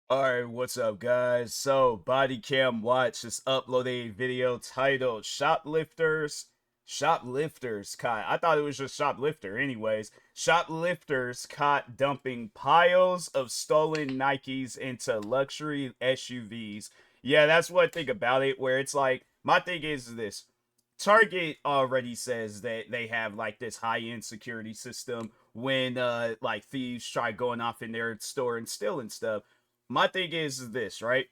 Alright, what's up guys? So, Body Cam Watch just uploaded a video titled Shoplifters caught. I thought it was just shoplifter anyways. Shoplifters caught dumping piles of stolen Nikes into luxury SUVs. Yeah, that's one thing about it where it's like, my thing is this. Target already says that they have like this high-end security system when like thieves try going off in their store and stealing stuff. My thing is this, right?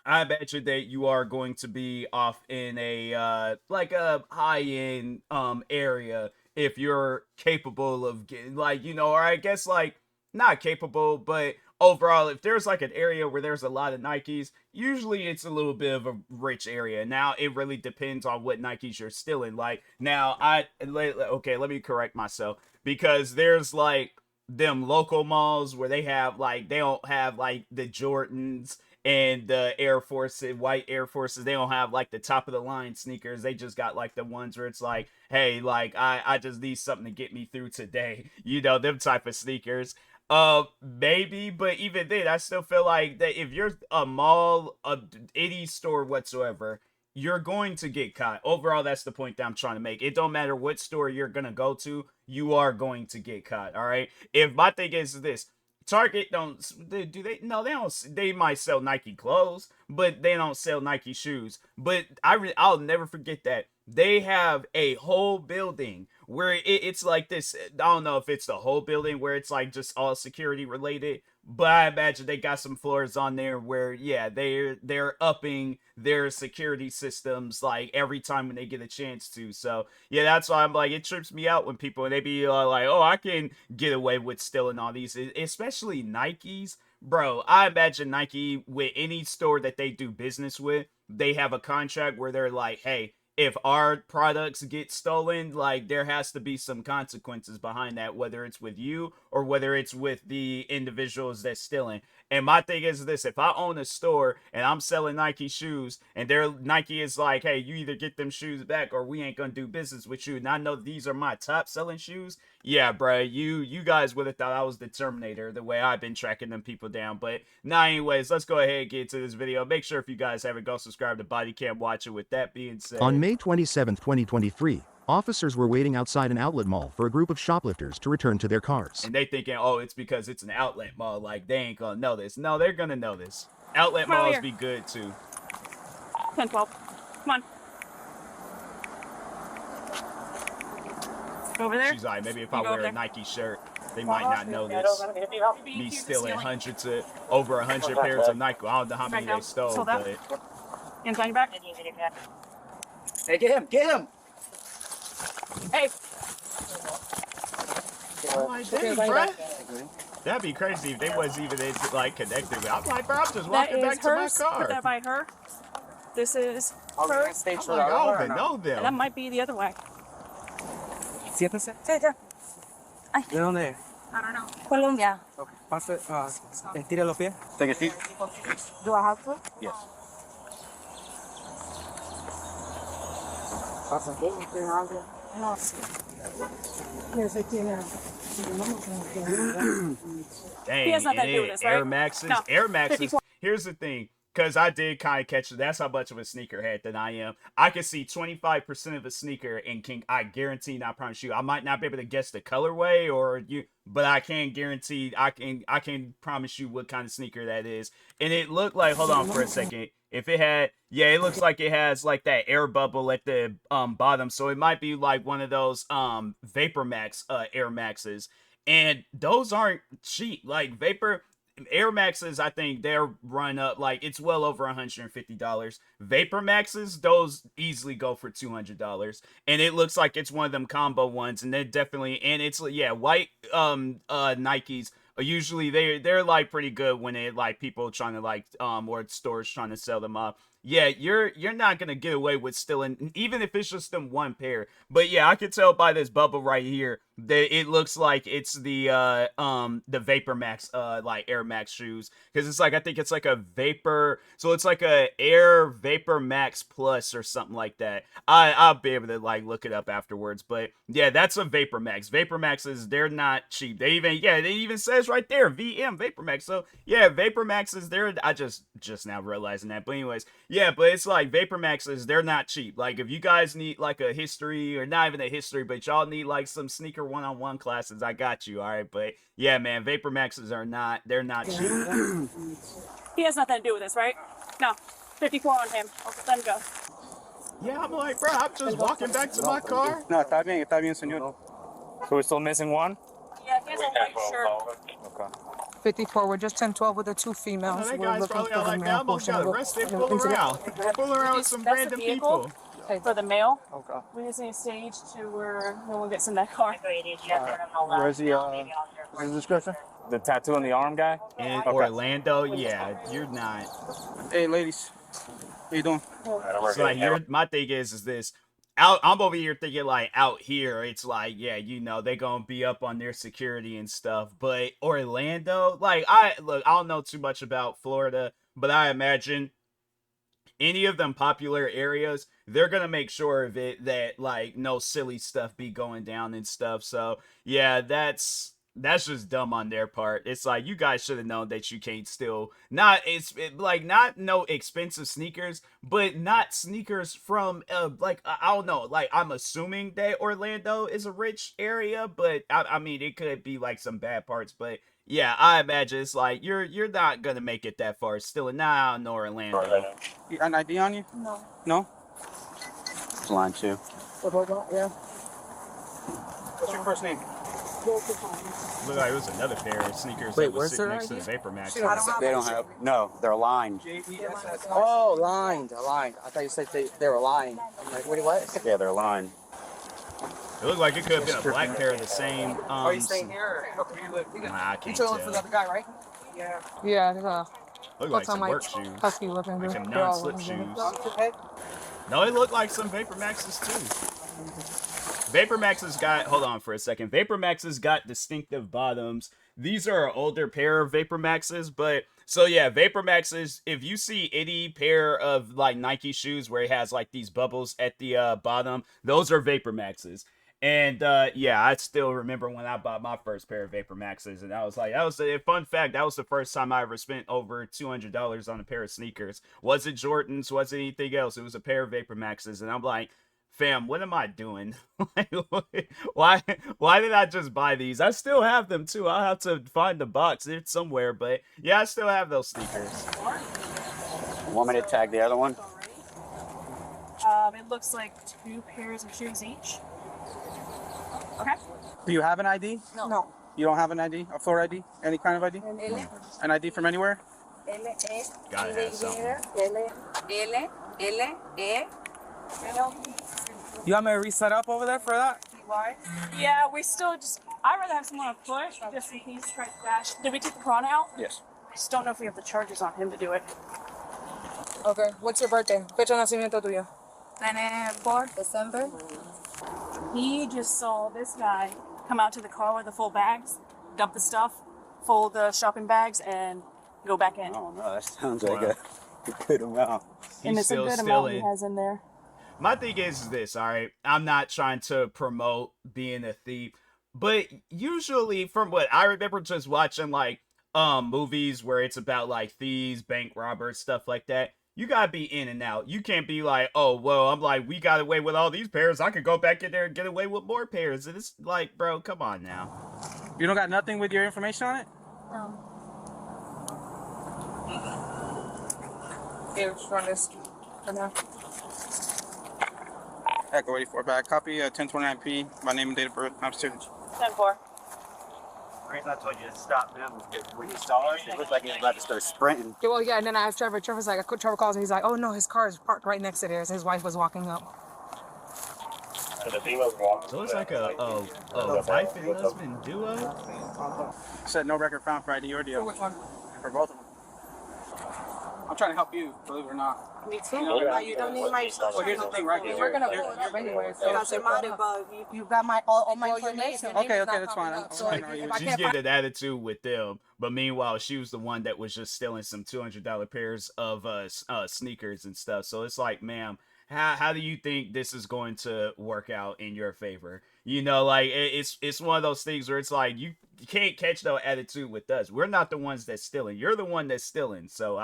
I bet you that you are going to be off in a like a high end area if you're capable of getting like or I guess like not capable, but overall if there's like an area where there's a lot of Nikes, usually it's a little bit of a rich area. Now it really depends on what Nikes you're stealing. Like now okay, let me correct myself because there's like them local malls where they have like they don't have like the Jordans and the Air Force white Air Forces. They don't have like the top of the line sneakers. They just got like the ones where it's like, hey, like I just need something to get me through today. Them type of sneakers. Maybe, but even then I still feel like that if you're a mall, any store whatsoever, you're going to get caught. Overall, that's the point that I'm trying to make. It don't matter what store you're gonna go to, you are going to get caught. All right. If my thing is this, Target don't do they? No, they don't. They might sell Nike clothes, but they don't sell Nike shoes. But I'll never forget that they have a whole building where it's like this. I don't know if it's the whole building where it's like just all security related, but I imagine they got some floors on there where yeah they're upping their security systems like every time when they get a chance to. So yeah, that's why I'm like, it trips me out when people they be like, oh, I can get away with stealing all these, especially Nikes. Bro, I imagine Nike with any store that they do business with, they have a contract where they're like, hey, if our products get stolen, like there has to be some consequences behind that, whether it's with you or whether it's with the individuals that's stealing. And my thing is this: if I own a store and I'm selling Nike shoes, and their Nike is like, "Hey, you either get them shoes back, or we ain't gonna do business with you," and I know these are my top selling shoes, yeah, bro, you guys would have thought I was the Terminator the way I've been tracking them people down. But now, anyways, let's go ahead and get into this video. Make sure if you guys haven't, go subscribe to Body Cam Watch It. With that being On said, May 27, 2023, officers were waiting outside an outlet mall for a group of shoplifters to return to their cars. and they thinking, oh, it's because it's an outlet mall, like they ain't gonna know this. No, they're gonna know this. Outlet Come on over malls here. be good too. 10, 12. Come on. Go over there. She's like, maybe if You I go wear over a there. Nike shirt, they might not know this. Me stealing hundreds of over 100 pairs of Nike. I don't know how many they stole, but Hands on your back. Hey, get him! Get him! Hey. I'm like, dang, bro. That'd be crazy if they wasn't even like connected. I'm like, bro, I'm just That walking is back to my hers. car. Put that by her. This is I'm gonna hers. stay I'm true like, to I our don't even know And that them. might be the other way. Siéntese. ¿De dónde es? I don't know. Colombia. Okay. Pase, estire los pies. Take a seat. Do I have to? Yes. Pasa. No. Dang, He has nothing to do with this, right? Air Maxes. No. Air Maxes. 54. Here's the thing. Because I did kind of catch it. That's how much of a sneakerhead that I am. I can see 25% of a sneaker and I guarantee, and I promise you, I might not be able to guess the colorway but I can guarantee, I can promise you what kind of sneaker that is. And it looked like, hold on for a second. If it had, yeah, it looks like it has like that air bubble at the bottom. So it might be like one of those Vapor Max Air Maxes. And those aren't cheap. Like Air Maxes, I think they're run up like it's well over $150. Vapor Maxes, those easily go for $200, and it looks like it's one of them combo ones, and they're definitely, and it's yeah, white Nikes. Usually they're like pretty good when it like people trying to like or stores trying to sell them off. Yeah, you're not gonna get away with stealing, even if it's just them one pair. But yeah, I could tell by this bubble right here it looks like it's the Vapor Max like Air Max shoes, because it's like, I think it's like a Vapor, so it's like a Air Vapor Max Plus or something like that. I'll be able to like look it up afterwards, but yeah, that's a Vapor Max. Vapor Maxes, they're not cheap. They even says right there VM Vapor Max. So yeah, Vapor Maxes, they're, I just now realizing that, but anyways, yeah, but it's like Vapor Maxes, they're not cheap. Like if you guys need like a history, or not even a history, but y'all need like some sneaker one-on-one classes, I got you. All right, but yeah, man, Vapor Maxes are not, they're not cheap. He has nothing to do with this, right? No. 54 on him. I'll let him go. Yeah, I'm like, bro, I'm just walking back to my car. No, está bien, señor. So we're still missing one? Yeah, he has a white shirt. Okay. 54. We're just 10-12 with the 2 females. That We're guy's looking probably for out the like, male man, I almost portion got of the- arrested of the fooling incident. around with some That's the random vehicle? people. For the male, Okay. we just need a stage to where no one gets in that car. Where's the description? The tattoo on the arm guy? In Orlando, yeah, you're not. Hey, ladies. How you doing? It's like, my thing is this. I'm over here thinking like out here, it's like, yeah, you know, they gonna be up on their security and stuff. But Orlando, like, I don't know too much about Florida, but I imagine any of them popular areas, they're gonna make sure of it that like no silly stuff be going down and stuff. So yeah, that's just dumb on their part. It's like, you guys should have known that you can't steal not no expensive sneakers, but not sneakers from like, I don't know, like, I'm assuming that Orlando is a rich area, but I mean, it could be like some bad parts, but yeah, I imagine it's like you're not gonna make it that far stealing now in Orlando. You got an ID on you? No. No? It's line 2. Yeah. What's your first name? Looked like it was another pair of sneakers Wait, that was where's sitting their next to the ID? Vapor Max. They don't have. No, they're lined. Oh, lined. I thought you said they were lying. I'm like, what? Yeah, they're lined. It looked like it could have been a black pair of the same. Are you staying here? Nah, I can't You chilling for the tell. other guy, right? Yeah. Yeah, Look like some like work shoes. husky looking. Like some They're all non-slip looking shoes. good. No, it looked like some Vapor Maxes too. Vapor Maxes got, hold on for a second. Vapor Maxes got distinctive bottoms. These are an older pair of Vapor Maxes, but so yeah, Vapor Maxes, if you see any pair of like Nike shoes where it has like these bubbles at the bottom, those are Vapor Maxes. And yeah, I still remember when I bought my first pair of Vapor Maxes, and I was like, that was a fun fact. That was the first time I ever spent over $200 on a pair of sneakers. Wasn't Jordans, wasn't anything else. It was a pair of Vapor Maxes, and I'm like, fam, what am I doing? why did I just buy these? I still have them too. I'll have to find the box. It's somewhere, but yeah, I still have those sneakers. Want me to tag the other one? It looks like 2 pairs of shoes each. Okay. Do you have an ID? No. You don't have an ID? A floor ID? Any kind of ID? An ID from anywhere? Gotta have something. You want me to reset up over there for that? Yeah, we still just. I'd rather have someone on foot just in case try to dash. Did we take the prawn out? Yes. I just don't know if we have the charges on him to do it. Okay. What's your birthday? Fecha de nacimiento tuyo. 4 December. He just saw this guy come out to the car with the full bags, dump the stuff, fold the shopping bags, and go back in. Oh no, that sounds like Wow. a good amount. And He's it's a still good amount he stealing. has in there. My thing is this, all right? I'm not trying to promote being a thief, but usually from what I remember just watching like movies where it's about like thieves, bank robbers, stuff like that, you gotta be in and out. You can't be like, oh, well, I'm like, we got away with all these pairs. I could go back in there and get away with more pairs. And it's like, bro, come on now. You don't got nothing with your information on it? No. Here, just run this for now. Echo 84 back. Copy 1029P. My name and date of birth. I'm student. 10-4. I told you to stop him. When he saw us, it looked like he was about to start sprinting. Yeah, well, yeah, and then I asked Trevor. Trevor's like, Trevor calls and he's like, oh no, his car is parked right next to theirs. His wife was walking up. So it's like a wife and husband duo? Said no record found for ID or deal. For which one? For both of them. I'm trying to help you, believe it or not. Me too. You don't need my social. Well, here's the thing, right? We're gonna pull it up anyway. So Doesn't matter, but you got my all my information. Okay, that's fine. So like, if I She's can't getting find an attitude with them, but meanwhile, she was the one that was just stealing some $200 pairs of sneakers and stuff. So it's like, ma'am, how do you think this is going to work out in your favor? You know, like it's one of those things where it's like you can't catch no attitude with us. We're not the ones that's stealing. You're the one that's stealing. So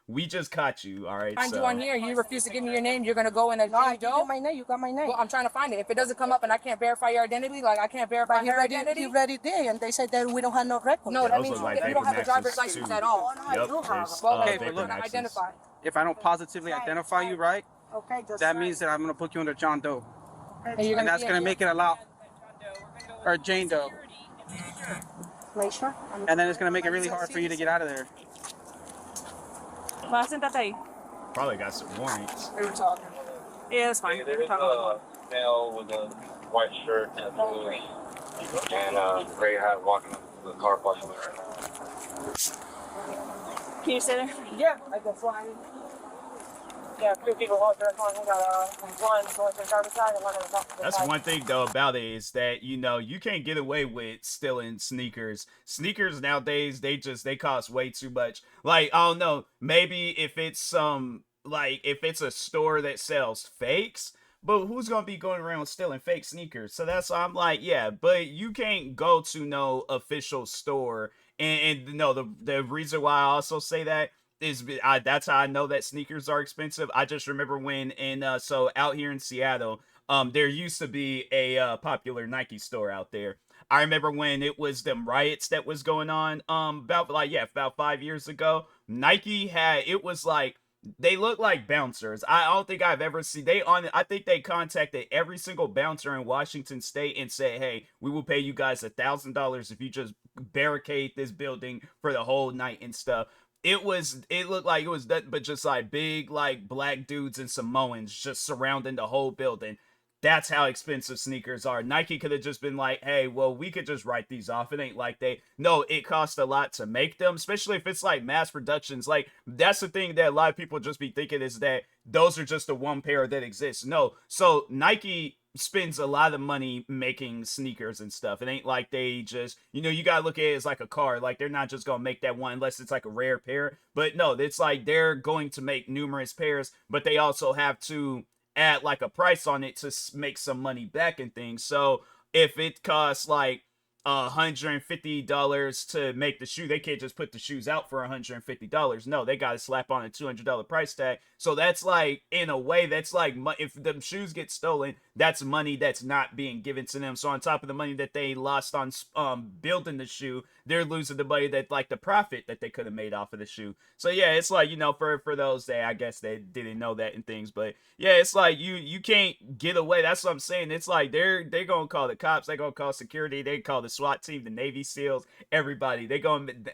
we just caught you. All right. find So you on here, you refuse to give me your name, you're gonna go in and I give you my name. You got my name. Well, I'm trying to find it. If it doesn't come up and I can't verify your identity, like I can't verify But her identity. he already did, and they said that we don't have no record. No, that Those means look like you don't have a paper driver's maxes, license too. at all. Yep, do have there's, Well, okay, but but look, not maxes. identify. If I don't positively identify you, right, Okay, just that means that I'm gonna put you under John Doe, And you're and gonna that's be gonna in make it allow, or Jane Doe, make sure. and then it's gonna make it really hard for you to get out of there. Well, sentate ahí. Probably got some warrants. We were talking. Yeah, it's fine. There's a male with a white shirt and blues and gray hat walking up to the car possibly right now. Can you stay there? Yeah, I can fly. Yeah, 2 people walk their car. We got one going to the driver's side and one on the back. That's one thing though about it is that you can't get away with stealing sneakers. Sneakers nowadays they cost way too much. Like I don't know, maybe if it's if it's a store that sells fakes, but who's gonna be going around stealing fake sneakers? So that's why I'm like, yeah, but you can't go to no official store and no the reason why I also say that is that's how I know that sneakers are expensive. I just remember when so out here in Seattle, there used to be a popular Nike store out there. I remember when it was them riots that was going on about 5 years ago. Nike had it was like they look like bouncers. I don't think I've ever seen I think they contacted every single bouncer in Washington State and said, "Hey, we will pay you guys $1,000 if you just barricade this building for the whole night and stuff." It looked like it was that, but just like big like black dudes and Samoans just surrounding the whole building. That's how expensive sneakers are. Nike could have just been like, hey, well, we could just write these off. It ain't like no, it costs a lot to make them, especially if it's like mass productions. Like, that's the thing that a lot of people just be thinking is that those are just the one pair that exists. No. So Nike spends a lot of money making sneakers and stuff. It ain't like they just, you gotta look at it as like a car. Like, they're not just gonna make that one unless it's like a rare pair. But no, it's like they're going to make numerous pairs, but they also have to add like a price on it to make some money back and things. So if it costs like $150 to make the shoe, they can't just put the shoes out for $150. No, they gotta slap on a $200 price tag. So that's like, in a way, that's like, if the shoes get stolen, that's money that's not being given to them. So on top of the money that they lost on building the shoe, they're losing the money that, like, the profit that they could have made off of the shoe. So yeah, it's like, for those that I guess they didn't know that and things, but yeah, it's like you can't get away. That's what I'm saying. It's like they're gonna call the cops, they're gonna call security, they call the SWAT team, the Navy SEALs, everybody.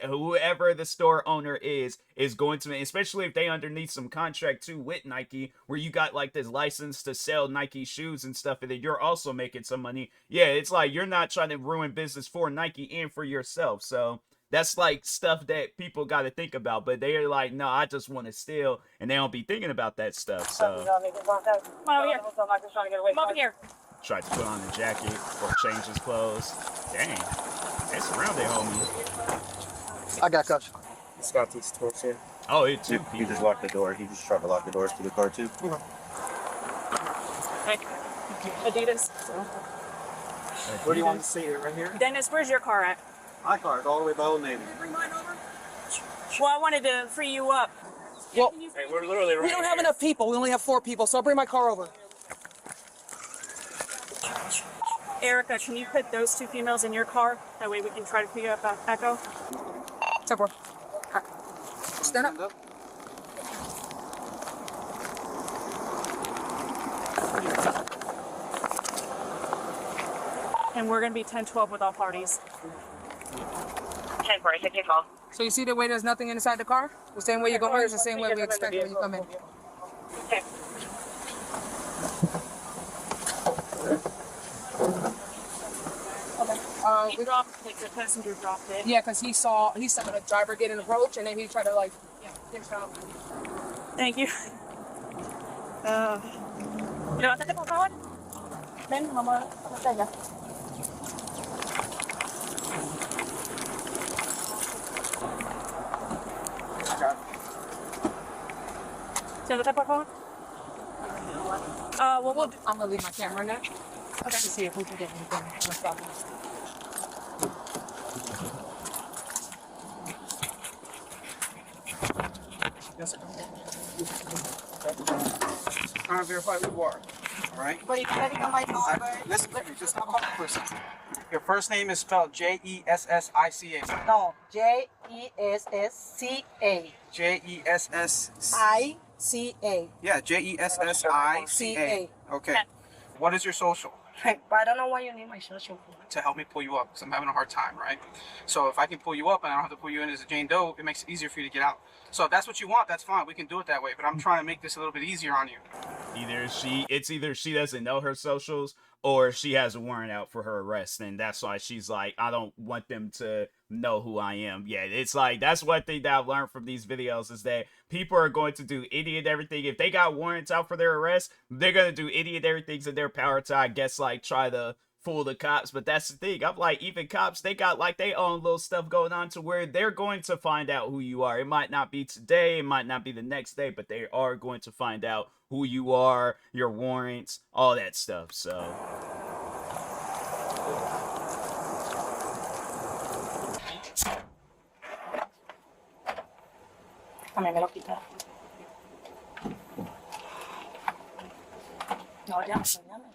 Whoever the store owner is going to, especially if they underneath some contract too with Nike, where you got like this license to sell Nike shoes and stuff, and then you're also making some money. Yeah, it's like you're not trying to ruin business for Nike and for yourself. So that's like stuff that people got to think about, but they're like, no, I just want to steal, and they don't be thinking about that stuff. So Come on over here. Come over here. tried to put on a jacket or change his clothes. Dang, they surrounded homie. I got cuffs. It's got these doors here. Oh, it too. He just locked the door. He just tried to lock the doors to the car too. Hey, Adidas. Where do you want to see it? Right here? Dennis, where's your car at? My car is all the way by Old Navy. Well, I wanted to free you up. Well, Hey, we're literally right we don't have enough people. We only have 4 people, so I'll bring my car over. Erica, can you put those 2 females in your car? That way we can try to figure out about Echo. Step one. Stand up. And we're going to be 10-12 with all parties. 10-4, take your call. So you see the way there's nothing inside the car? The same way you go here is the same way we expect when you come in. Okay. We dropped, like the passenger dropped it. Yeah, because he saw the driver get an approach, and then he tried to like. Yeah. Thank you. Levántate, por favor. Ven, vamos a allá. Siéntate, por favor. I'm gonna leave my camera now. Okay. To see if we can get anything. No problem. Yes, sir. Trying to verify who you are. All right. But you're getting on my number. Listen to me. Just stop talking for a second. Your first name is spelled Jessica. No, Jessca. Jessa. ICA. Yeah, Jessica. Okay. What is your social? But I don't know why you need my social for. To help me pull you up because I'm having a hard time, right? So if I can pull you up and I don't have to pull you in as a Jane Doe, it makes it easier for you to get out. So if that's what you want, that's fine. We can do it that way. But I'm trying to make this a little bit easier on you. Either she doesn't know her socials or she has a warrant out for her arrest, and that's why she's like, I don't want them to know who I am. Yeah, it's like, that's one thing that I've learned from these videos is that people are going to do any and everything. If they got warrants out for their arrest, they're going to do any and everything in their power to, I guess, like, try to fool the cops. But that's the thing, I'm like, even cops, they got like their own little stuff going on to where they're going to find out who you are. It might not be today, it might not be the next day, but they are going to find out who you are, your warrants, all that stuff. So A mí me lo quitaron. No, ya, mañana.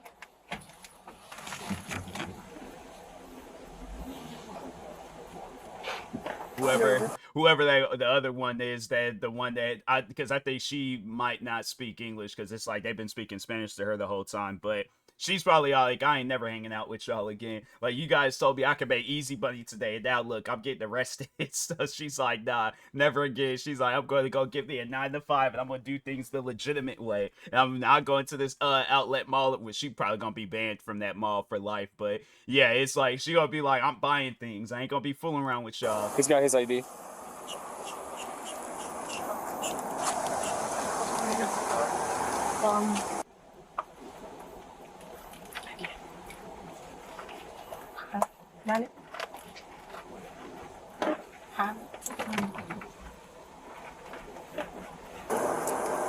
whoever the other one is, that the one that because I think she might not speak English because it's like they've been speaking Spanish to her the whole time, but she's probably all like, I ain't never hanging out with y'all again. Like, you guys told me I could make easy money today, and now look, I'm getting arrested. So she's like, nah, never again. She's like, I'm going to go give me a 9 to 5, and I'm going to do things the legitimate way. And I'm not going to this outlet mall, which she probably going to be banned from that mall for life. But yeah, it's like, she going to be like, I'm buying things. I ain't going to be fooling around with y'all. He's got his ID. Dale.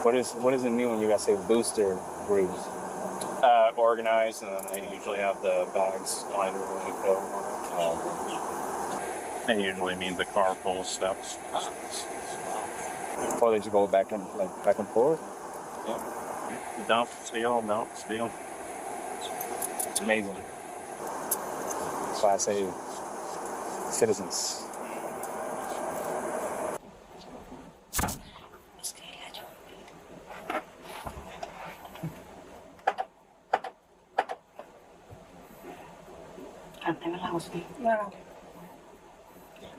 What does it mean when you guys say booster groups? Organized, and then they usually have the bags lined when we go. It usually means a car full of steps. Or they just go back and forth? Yep. Dump, steal, dump, steal. It's amazing. That's why I say citizens. Claro.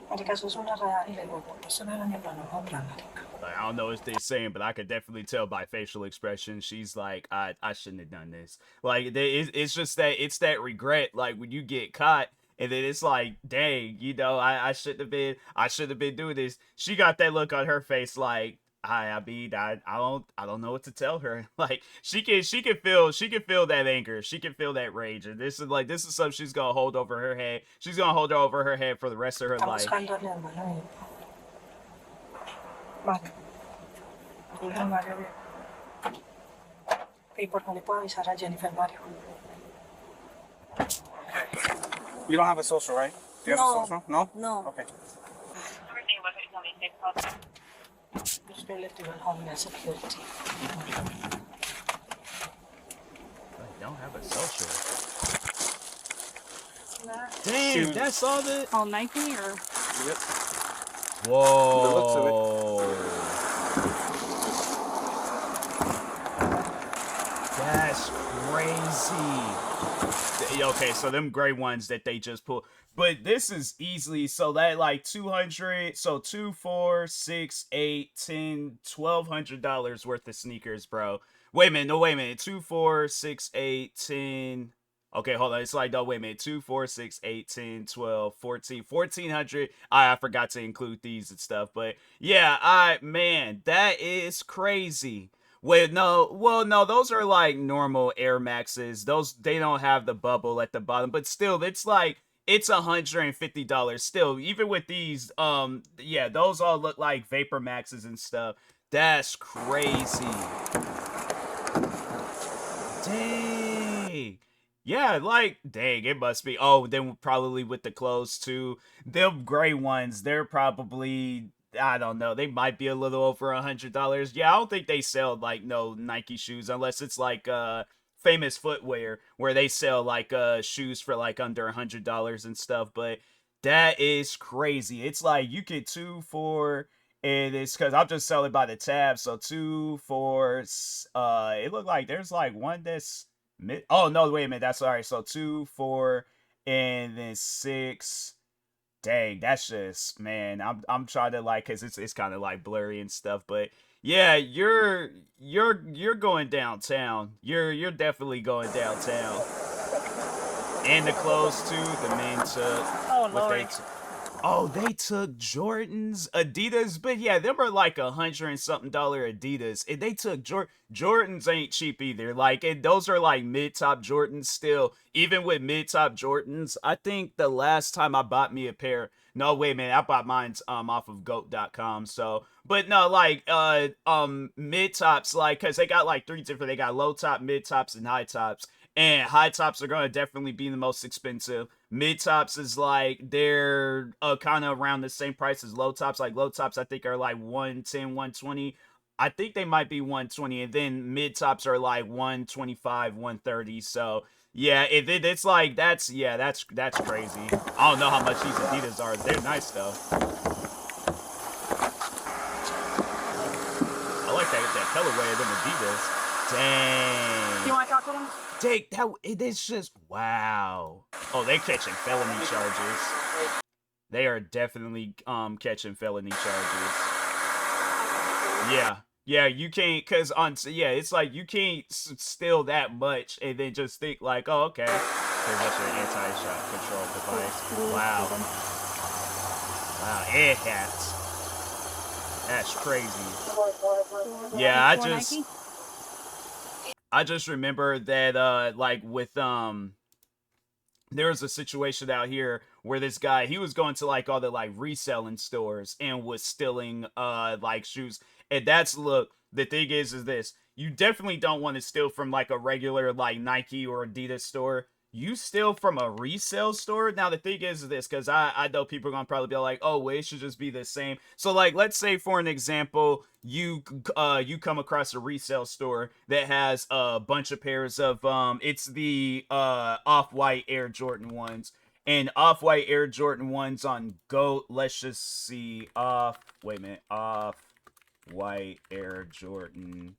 Marica, eso es una real. Y le digo, eso no era ni para nosotros, marica. Like, I don't know what they're saying, but I could definitely tell by facial expression. She's like, I shouldn't have done this. Like, it's just that, it's that regret. Like, when you get caught, and then it's like, dang, you know, I shouldn't have been doing this. She got that look on her face, like, I don't know what to tell her. Like, she can feel that anger. She can feel that rage. And this is something she's gonna hold over her head. She's gonna hold it over her head for the rest of her life. Buscando a mi hermano. Vale. Dije a Mario. ¿Y por qué le puedo avisar a Jennifer Mario? You don't have a social, right? Do you have a social? No? No. Okay. Just relative and homeland security. I don't have a social. Damn, that's all the. All Nike or? Yep. Whoa. The looks of it. That's crazy. Okay, so them gray ones that they just pulled. But this is easily, so that like 200, so $2, $4, $6, $8, $10, $1,200 worth of sneakers, bro. Wait a minute, no, wait a minute. 2, 4, 6, 8, 10. Okay, hold on. It's like, no, wait a minute. 2, 4, 6, 8, 10, 12, 14, 1400. I forgot to include these and stuff. But yeah, man, that is crazy. Wait, no, well, no, those are like normal Air Maxes. Those, they don't have the bubble at the bottom, but still, it's like, it's $150 still. Even with these, yeah, those all look like Vapor Maxes and stuff. That's crazy. Dang. Yeah, like, dang, it must be. Oh, then probably with the clothes too. Them gray ones, they're probably, I don't know, they might be a little over $100. Yeah, I don't think they sell like no Nike shoes unless it's like Famous Footwear where they sell like shoes for like under $100 and stuff. But that is crazy. It's like you get 2 for, and it's because I'm just selling by the tab. So 2 for it looked like there's like one that's oh no, wait a minute, that's all right. So 2, 4, and then 6. Dang, that's just, man. I'm trying to like, cause it's kind of like blurry and stuff, but yeah, you're going downtown. You're definitely going downtown. And the clothes too. The men took Oh what they Lord. took. Oh, they took Jordans, Adidas, but yeah, them are like $100 and something Adidas. And they took Jordans ain't cheap either. Like, and those are like mid-top Jordans still. Even with mid-top Jordans, I think the last time I bought me a pair, no, wait a minute, I bought mine's off of goat.com. So, but no, like mid-tops, like, cause they got like 3 different, they got low top, mid-tops, and high tops. And high tops are gonna definitely be the most expensive. Mid tops is like they're kind of around the same price as low tops. Like low tops, I think are like 110, 120. I think they might be 120, and then mid tops are like 125, 130. So yeah, it's like that's that's crazy. I don't know how much these Adidas are. They're nice though. I like that colorway of them Adidas. Dang. You want to talk to them? Dang, it is just wow. Oh, they're catching felony charges. They are definitely catching felony charges. Yeah. Yeah, you can't, cause yeah, it's like you can't steal that much and then just think like, oh, okay, cause that's your anti-shot control device. Wow. Wow, air hats. That's crazy. Yeah, I just remember that like with there was a situation out here where this guy, he was going to like all the like reselling stores and was stealing like shoes. And that's, look, the thing is this, you definitely don't want to steal from like a regular like Nike or Adidas store. You steal from a resale store. Now the thing is this, because I know people are gonna probably be like, oh, well, it should just be the same. So like, let's say for an example, you come across a resale store that has a bunch of pairs of it's the off-white Air Jordan 1s. And off-white Air Jordan 1s on GOAT. Let's just see. Wait a minute. Off-white Air Jordan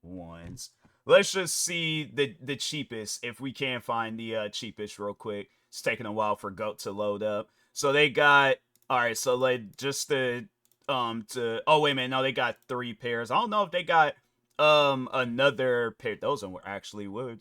1s. Let's just see the cheapest, if we can find the cheapest real quick. It's taking a while for GOAT to load up. So they got, all right, so like just oh wait a minute, no, they got 3 pairs. I don't know if they got another pair. Those were actually, what are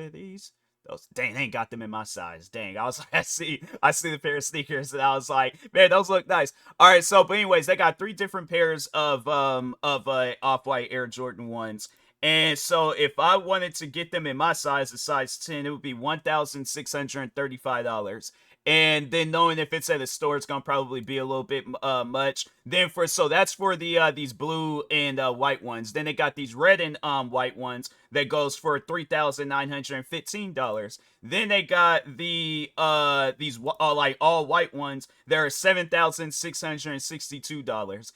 these? Those, dang, they ain't got them in my size. Dang, I was like, I see the pair of sneakers, and I was like, man, those look nice. All right, so but anyways, they got 3 different pairs of off-white Air Jordan 1s. And so if I wanted to get them in my size, a size 10, it would be $1,635. And then knowing if it's at a store, it's gonna probably be a little bit much. Then so that's for the these blue and white ones. Then they got these red and white ones that goes for $3,915. Then they got the these like all white ones that are $7,662.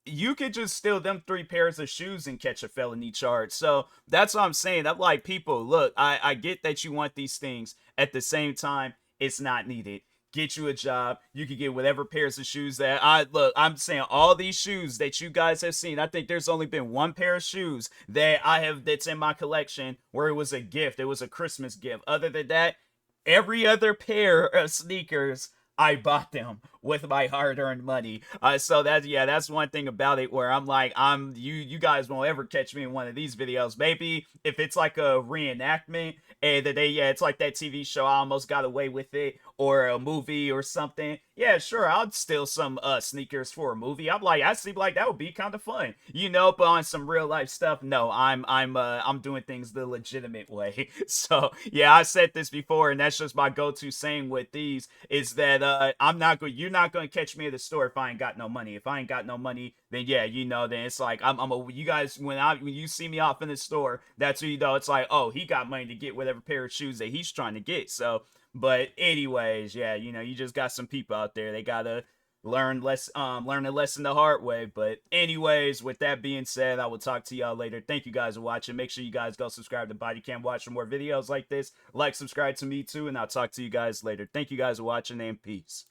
You could just steal them 3 pairs of shoes and catch a felony charge. So that's what I'm saying. I'm like, people, look, I get that you want these things. At the same time, it's not needed. Get you a job. You can get whatever pairs of shoes that I'm saying all these shoes that you guys have seen. I think there's only been 1 pair of shoes that that's in my collection where it was a gift. It was a Christmas gift. Other than that, every other pair of sneakers, I bought them with my hard-earned money. So that's one thing about it where I'm like, you guys won't ever catch me in one of these videos. Maybe if it's like a reenactment and that it's like that TV show I Almost Got Away with It, or a movie or something. Yeah, sure, I'll steal some sneakers for a movie. I seem like that would be kind of fun, but on some real life stuff, no, I'm doing things the legitimate way. So yeah, I said this before, and that's just my go-to saying with these is that you're not gonna catch me at the store if I ain't got no money. If I ain't got no money, then yeah, then it's like you guys when you see me off in the store, that's who it's like, oh, he got money to get whatever pair of shoes that he's trying to get. So, but anyways, yeah, you just got some people out there, they gotta learn a lesson the hard way. But anyways, with that being said, I will talk to y'all later. Thank you guys for watching. Make sure you guys go subscribe to Bodycam Watch for more videos like this. Like, subscribe to me too, and I'll talk to you guys later. Thank you guys for watching, and peace.